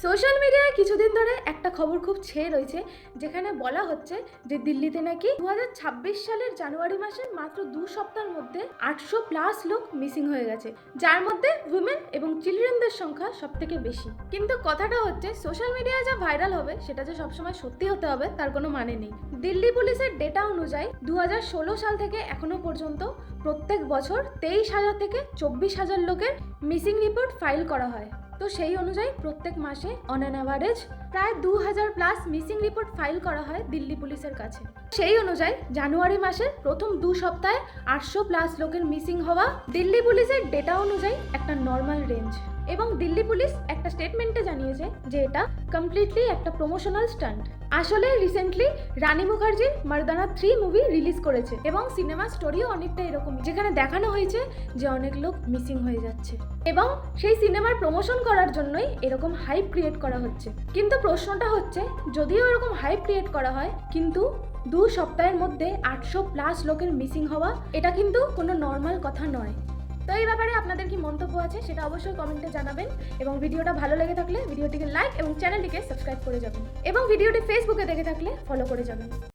Social মিডিয়ায় কিছুদিন ধরে একটা খবর খুব ছেয়ে রয়েছে, যেখানে বলা হচ্ছে যে দিল্লিতে নাকি 2026 সালের জানুয়ারি মাসের মাত্র 2 সপ্তাহের মধ্যে 800+ লোক মিসিং হয়ে গেছে, যার মধ্যে উইমেন এবং চিলড্রেনদের সংখ্যা সবথেকে বেশি। কিন্তু কথাটা হচ্ছে, সোশ্যাল মিডিয়ায় যা ভাইরাল হবে সেটা যে সবসময় সত্যি হতে হবে তার কোনো মানে নেই। দিল্লি পুলিশের ডেটা অনুযায়ী 2016 সাল থেকে এখনো পর্যন্ত প্রত্যেক বছর 23,000 থেকে 24,000 লোকের মিসিং রিপোর্ট ফাইল করা হয়। তো সেই অনুযায়ী প্রত্যেক মাসে অন অ্যান অ্যাভারেজ প্রায় 2000+ মিসিং রিপোর্ট ফাইল করা হয় দিল্লি পুলিশের কাছে। সেই অনুযায়ী জানুয়ারি মাসের প্রথম 2 সপ্তাহে 800+ লোকের মিসিং হওয়া দিল্লি পুলিশের ডেটা অনুযায়ী একটা নর্মাল রেঞ্জ। এবং দিল্লি পুলিশ একটা স্টেটমেন্টে জানিয়েছে যে এটা কমপ্লিটলি একটা প্রমোশনাল স্টান্ট। আসলে রিসেন্টলি রানী মুখার্জির মার্দানা 3 মুভি রিলিজ করেছে এবং সিনেমা স্টোরিও অনেকটা এরকমই, যেখানে দেখানো হয়েছে যে অনেক লোক মিসিং হয়ে যাচ্ছে এবং সেই সিনেমার প্রমোশন করার জন্যই এরকম হাইপ ক্রিয়েট করা হচ্ছে। কিন্তু প্রশ্নটা হচ্ছে, যদিও এরকম হাইপ ক্রিয়েট করা হয়, কিন্তু 2 সপ্তাহের মধ্যে 800+ লোকের মিসিং হওয়া এটা কিন্তু কোনো নর্মাল কথা নয়। তো এই ব্যাপারে আপনাদের কি মন্তব্য আছে সেটা অবশ্যই কমেন্টে জানাবেন, এবং ভিডিওটা ভালো লেগে থাকলে ভিডিওটিকে লাইক এবং চ্যানেলটিকে সাবস্ক্রাইব করে যাবেন, এবং ভিডিওটি ফেসবুকে দেখে থাকলে ফলো করে যাবেন।